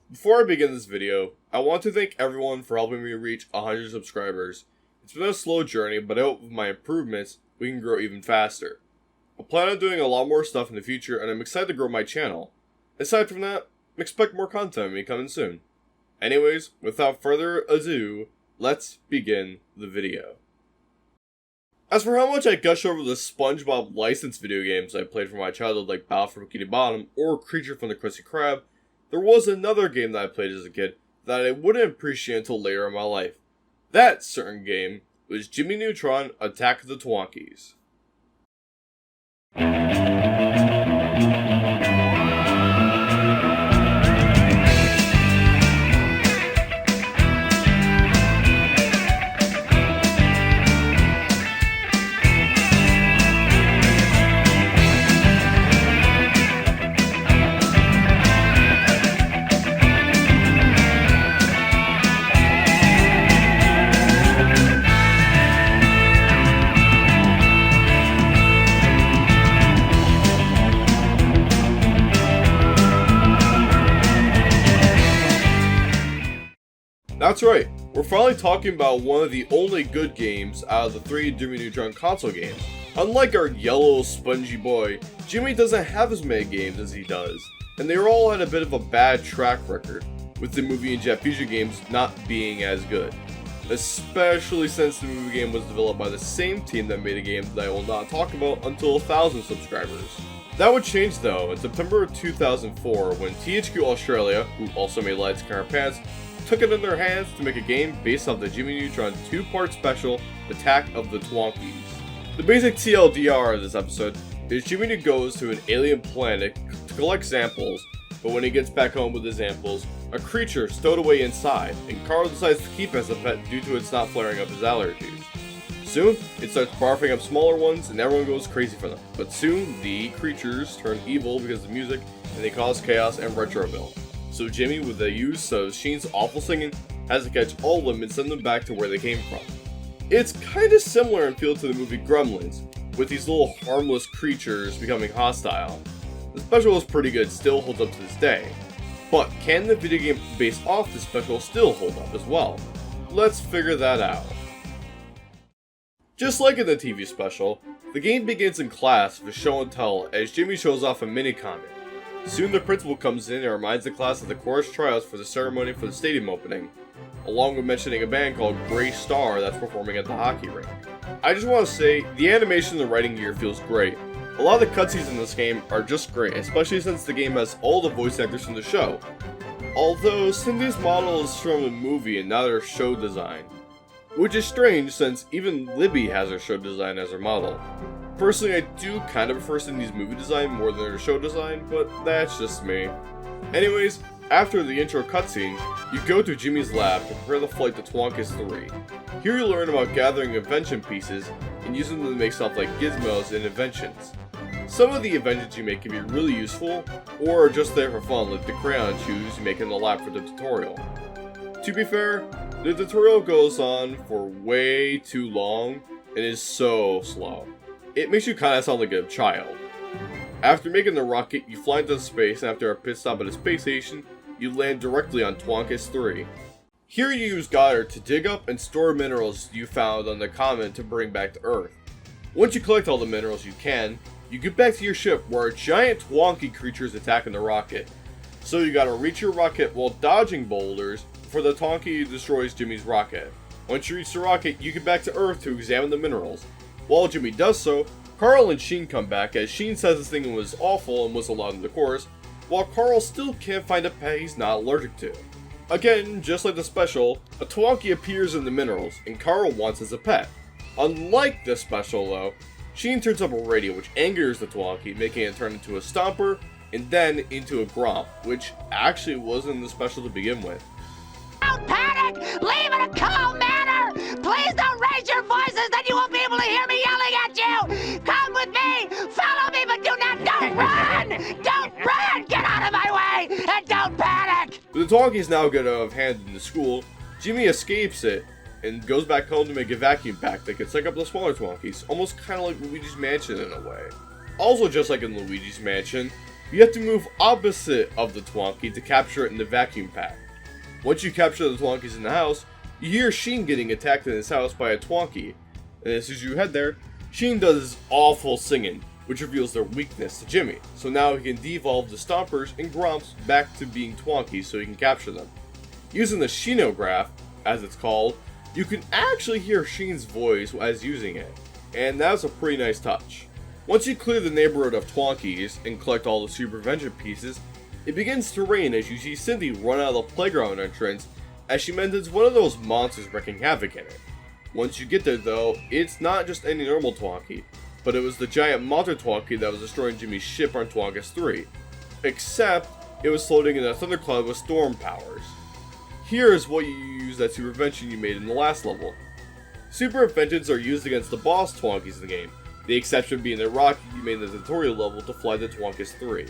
Before I begin this video, I want to thank everyone for helping me reach 100 subscribers. It's been a slow journey, but I hope with my improvements, we can grow even faster. I plan on doing a lot more stuff in the future, and I'm excited to grow my channel. Aside from that, expect more content from me coming soon. Anyways, without further ado, let's begin the video. As for how much I gush over the Spongebob licensed video games I played from my childhood like Battle for Bikini Bottom or Creature from the Krusty Krab, there was another game that I played as a kid that I wouldn't appreciate until later in my life. That certain game was Jimmy Neutron Attack of the Twonkies. That's right, we're finally talking about one of the only good games out of the 3 Jimmy Neutron console games. Unlike our yellow, spongy boy, Jimmy doesn't have as many games as he does, and they all had a bit of a bad track record, with the movie and Jet Future games not being as good. Especially since the movie game was developed by the same team that made a game that I will not talk about until 1,000 subscribers. That would change though in September of 2004 when THQ Australia, who also made Lights Camera Pants, took it in their hands to make a game based off the Jimmy Neutron 2-part special, Attack of the Twonkies. The basic TLDR of this episode is Jimmy goes to an alien planet to collect samples, but when he gets back home with the samples, a creature stowed away inside, and Carl decides to keep it as a pet due to its not flaring up his allergies. Soon, it starts barfing up smaller ones and everyone goes crazy for them, but soon the creatures turn evil because of music and they cause chaos and retroville. So Jimmy, with the use of Sheen's awful singing, has to catch all of them and send them back to where they came from. It's kinda similar in feel to the movie Gremlins, with these little harmless creatures becoming hostile. The special is pretty good, still holds up to this day. But can the video game based off the special still hold up as well? Let's figure that out. Just like in the TV special, the game begins in class with show and tell as Jimmy shows off a mini-comic. Soon the principal comes in and reminds the class of the chorus tryouts for the ceremony for the stadium opening, along with mentioning a band called Grey Star that's performing at the hockey rink. I just want to say, the animation and the writing here feels great. A lot of the cutscenes in this game are just great, especially since the game has all the voice actors from the show. Although Cindy's model is from a movie and not her show design, which is strange since even Libby has her show design as her model. Personally, I do kind of prefer Cindy's movie design more than her show design, but that's just me. Anyways, after the intro cutscene, you go to Jimmy's lab to prepare the flight to Twonkies 3. Here you learn about gathering invention pieces and using them to make stuff like gizmos and inventions. Some of the inventions you make can be really useful, or are just there for fun like the crayon shoes you make in the lab for the tutorial. To be fair, the tutorial goes on for way too long and is so slow. It makes you kinda sound like a child. After making the rocket, you fly into space, and after a pit stop at a space station, you land directly on Twonkies 3. Here you use Goddard to dig up and store minerals you found on the comet to bring back to Earth. Once you collect all the minerals you can, you get back to your ship where a giant Twonkie creature is attacking the rocket. So you gotta reach your rocket while dodging boulders before the Twonkie destroys Jimmy's rocket. Once you reach the rocket, you get back to Earth to examine the minerals. While Jimmy does so, Carl and Sheen come back as Sheen says this thing was awful and was allowed in the course, while Carl still can't find a pet he's not allergic to. Again, just like the special, a Twonkie appears in the minerals, and Carl wants as a pet. Unlike the special though, Sheen turns up a radio which angers the Twonkie, making it turn into a Stomper, and then into a Gromp, which actually wasn't in the special to begin with. Don't panic! Leave in a calm manner! Please don't raise your voices, then you won't be able to hear me yelling at you! Come with me! Follow me, but don't run! Don't run! Get out of my way! And don't panic! With the Twonkies now get out of hand in the school, Jimmy escapes it and goes back home to make a vacuum pack that can suck up the smaller Twonkies, almost kind of like Luigi's Mansion in a way. Also just like in Luigi's Mansion, you have to move opposite of the Twonkie to capture it in the vacuum pack. Once you capture the Twonkies in the house, you hear Sheen getting attacked in his house by a Twonkie, and as soon as you head there, Sheen does his awful singing, which reveals their weakness to Jimmy, so now he can devolve the Stompers and Gromps back to being Twonkies so he can capture them. Using the Sheenograph, as it's called, you can actually hear Sheen's voice as using it, and that's a pretty nice touch. Once you clear the neighborhood of Twonkies and collect all the Super Vengeance pieces, it begins to rain as you see Cindy run out of the playground entrance as she mentions one of those monsters wreaking havoc in it. Once you get there though, it's not just any normal Twonkie, but it was the giant monster Twonkie that was destroying Jimmy's ship on Twonkus 3. Except, it was floating in a thundercloud with storm powers. Here is what you use that Super Vengeance you made in the last level. Super Vengeance are used against the boss Twonkies in the game, the exception being the rocket you made in the tutorial level to fly to Twonkus 3.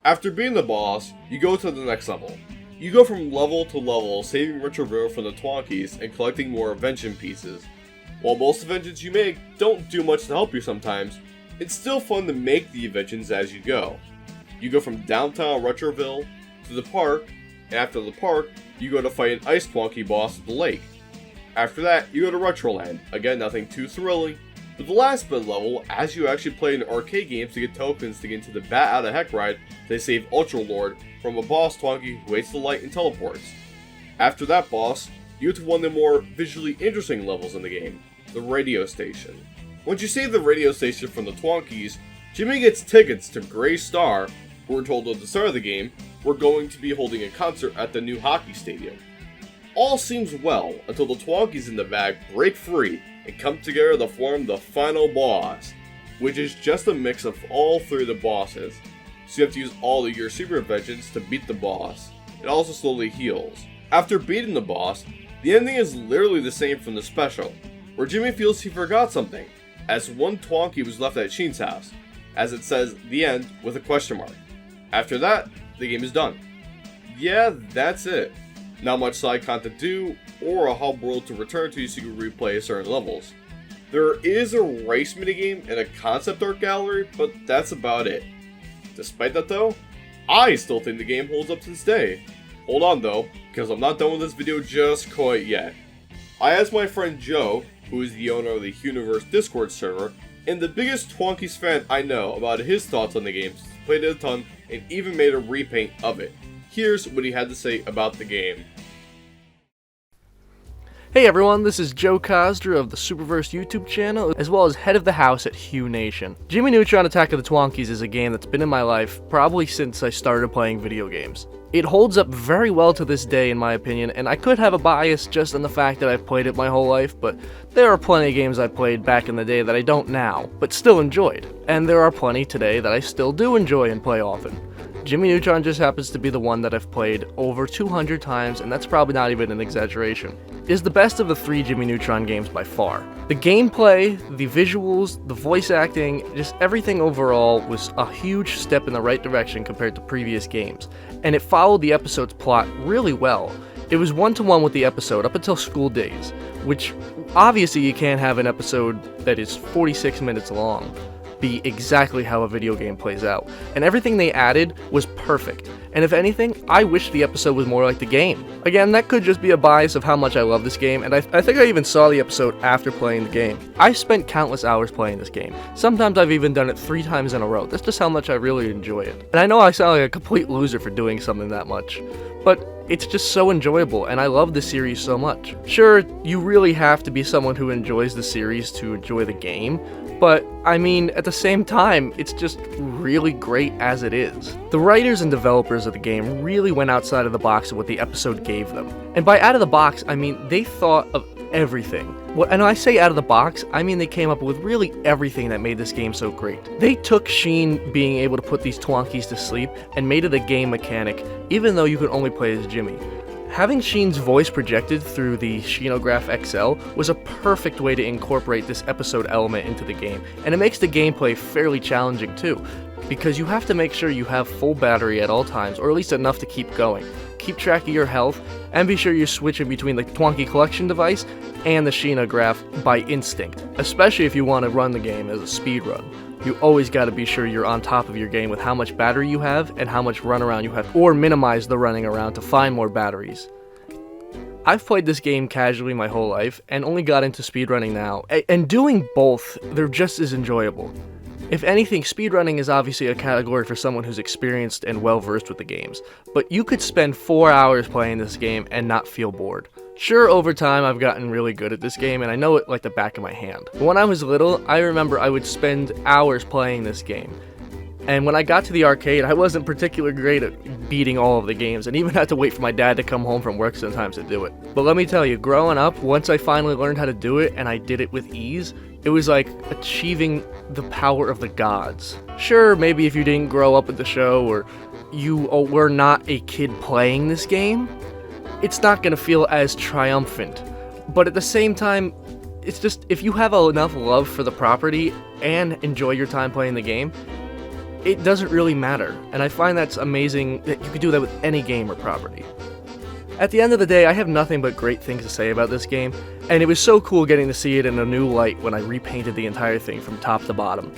After beating the boss, you go to the next level. You go from level to level, saving Retroville from the Twonkies and collecting more Vengeance pieces. While most Vengeance you make don't do much to help you sometimes, it's still fun to make the Vengeance as you go. You go from downtown Retroville to the park, and after the park, you go to fight an Ice Twonkie boss at the lake. After that, you go to Retroland, again nothing too thrilling, but the last bit of the level, as you actually play in arcade games to get tokens to get into the Bat Outta Heck ride to save Ultra Lord from a boss Twonkie who waits the light and teleports. After that boss, you get to one of the more visually interesting levels in the game, the radio station. Once you save the radio station from the Twonkies, Jimmy gets tickets to Grey Star, who we're told at the start of the game, we're going to be holding a concert at the new hockey stadium. All seems well until the Twonkies in the bag break free and come together to form the final boss, which is just a mix of all three of the bosses. So you have to use all of your Super Vengeance to beat the boss. It also slowly heals. After beating the boss, the ending is literally the same from the special, where Jimmy feels he forgot something, as one Twonkie was left at Sheen's house, as it says the end with a question mark. After that, the game is done. Yeah, that's it. Not much side content to do, or a hub world to return to so you can replay certain levels. There is a race minigame and a concept art gallery, but that's about it. Despite that though, I still think the game holds up to this day. Hold on though, because I'm not done with this video just quite yet. I asked my friend Joe, who is the owner of the Universe Discord server, and the biggest Twonkies fan I know, about his thoughts on the game, played it a ton, and even made a repaint of it. Here's what he had to say about the game. Hey everyone, this is Joe Cosder of the Superverse YouTube channel, as well as head of the house at Hue Nation. Jimmy Neutron Attack of the Twonkies is a game that's been in my life probably since I started playing video games. It holds up very well to this day in my opinion, and I could have a bias just on the fact that I've played it my whole life, but there are plenty of games I played back in the day that I don't now, but still enjoyed. And there are plenty today that I still do enjoy and play often. Jimmy Neutron just happens to be the one that I've played over 200 times, and that's probably not even an exaggeration. It is the best of the 3 Jimmy Neutron games by far. The gameplay, the visuals, the voice acting, just everything overall was a huge step in the right direction compared to previous games, and it followed the episode's plot really well. It was one-to-one with the episode up until School Daze, which obviously you can't have an episode that is 46 minutes long be exactly how a video game plays out, and everything they added was perfect, and if anything, I wish the episode was more like the game. Again, that could just be a bias of how much I love this game, and I think I even saw the episode after playing the game. I spent countless hours playing this game. Sometimes I've even done it 3 times in a row. That's just how much I really enjoy it. And I know I sound like a complete loser for doing something that much, but it's just so enjoyable, and I love the series so much. Sure, you really have to be someone who enjoys the series to enjoy the game, but, I mean, at the same time, it's just really great as it is. The writers and developers of the game really went outside of the box of what the episode gave them. And by out of the box, I mean they thought of everything. And when I say out of the box, I mean they came up with really everything that made this game so great. They took Sheen being able to put these Twonkies to sleep and made it a game mechanic, even though you could only play as Jimmy. Having Sheen's voice projected through the Sheenograph XL was a perfect way to incorporate this episode element into the game, and it makes the gameplay fairly challenging too, because you have to make sure you have full battery at all times, or at least enough to keep going. keep track of your health, and be sure you're switching between the Twonky collection device and the Sheena graph by instinct, especially if you want to run the game as a speed run. You always got to be sure you're on top of your game with how much battery you have and how much runaround you have, or minimize the running around to find more batteries. I've played this game casually my whole life and only got into speedrunning now, and doing both, they're just as enjoyable. If anything, speedrunning is obviously a category for someone who's experienced and well-versed with the games, but you could spend 4 hours playing this game and not feel bored. Sure, over time I've gotten really good at this game and I know it like the back of my hand. But when I was little, I remember I would spend hours playing this game. And when I got to the arcade, I wasn't particularly great at beating all of the games, and even had to wait for my dad to come home from work sometimes to do it. But let me tell you, growing up, once I finally learned how to do it, and I did it with ease, it was like achieving the power of the gods. Sure, maybe if you didn't grow up with the show, or you were not a kid playing this game, it's not going to feel as triumphant. But at the same time, it's just, if you have enough love for the property and enjoy your time playing the game, it doesn't really matter, and I find that's amazing that you could do that with any game or property. At the end of the day, I have nothing but great things to say about this game, and it was so cool getting to see it in a new light when I repainted the entire thing from top to bottom.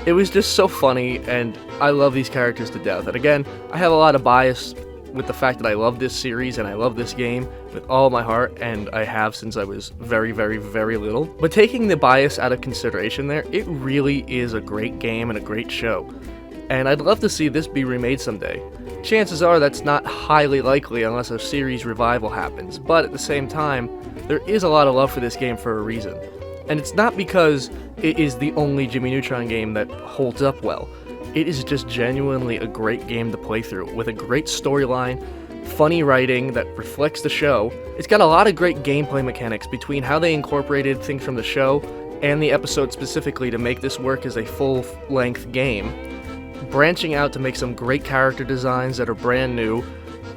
It was just so funny, and I love these characters to death. And again, I have a lot of bias with the fact that I love this series and I love this game with all my heart, and I have since I was very, very, very little. But taking the bias out of consideration there, it really is a great game and a great show. And I'd love to see this be remade someday. Chances are that's not highly likely unless a series revival happens, but at the same time, there is a lot of love for this game for a reason. And it's not because it is the only Jimmy Neutron game that holds up well. It is just genuinely a great game to play through, with a great storyline, funny writing that reflects the show. It's got a lot of great gameplay mechanics between how they incorporated things from the show and the episode specifically to make this work as a full-length game, branching out to make some great character designs that are brand new,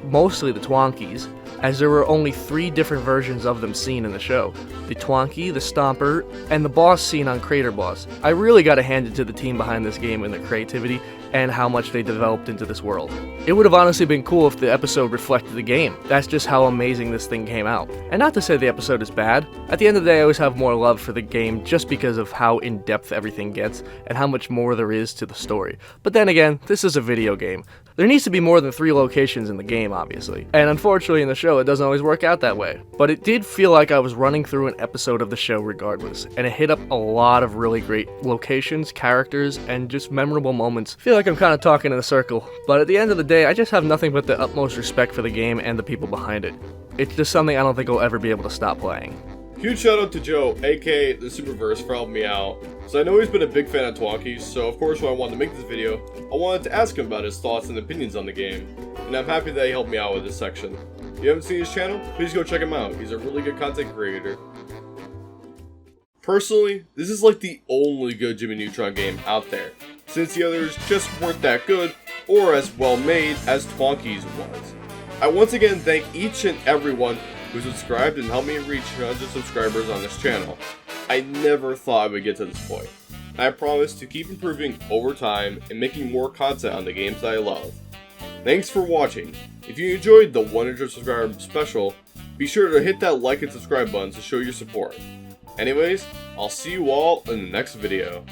mostly the Twonkies, as there were only 3 different versions of them seen in the show: the Twonky, the Stomper, and the boss seen on Crater Boss. I really gotta hand it to the team behind this game and their creativity and how much they developed into this world. It would have honestly been cool if the episode reflected the game. That's just how amazing this thing came out. And not to say the episode is bad. At the end of the day, I always have more love for the game just because of how in-depth everything gets and how much more there is to the story. But then again, this is a video game. There needs to be more than 3 locations in the game, obviously. And unfortunately in the show, it doesn't always work out that way. But it did feel like I was running through an episode of the show regardless, and it hit up a lot of really great locations, characters, and just memorable moments. I feel like I'm kind of talking in a circle, but at the end of the day, I just have nothing but the utmost respect for the game and the people behind it. It's just something I don't think I'll ever be able to stop playing. Huge shout out to Joe, aka the Superverse, for helping me out. So I know he's been a big fan of Twonkies, so of course when I wanted to make this video, I wanted to ask him about his thoughts and opinions on the game, and I'm happy that he helped me out with this section. If you haven't seen his channel, please go check him out. He's a really good content creator. Personally, this is like the only good Jimmy Neutron game out there, since the others just weren't that good or as well made as Twonkies was. I once again thank each and everyone who subscribed and helped me reach 100 subscribers on this channel. I never thought I would get to this point. I promise to keep improving over time and making more content on the games that I love. Thanks for watching. If you enjoyed the 100 subscriber special, be sure to hit that like and subscribe button to show your support. Anyways, I'll see you all in the next video.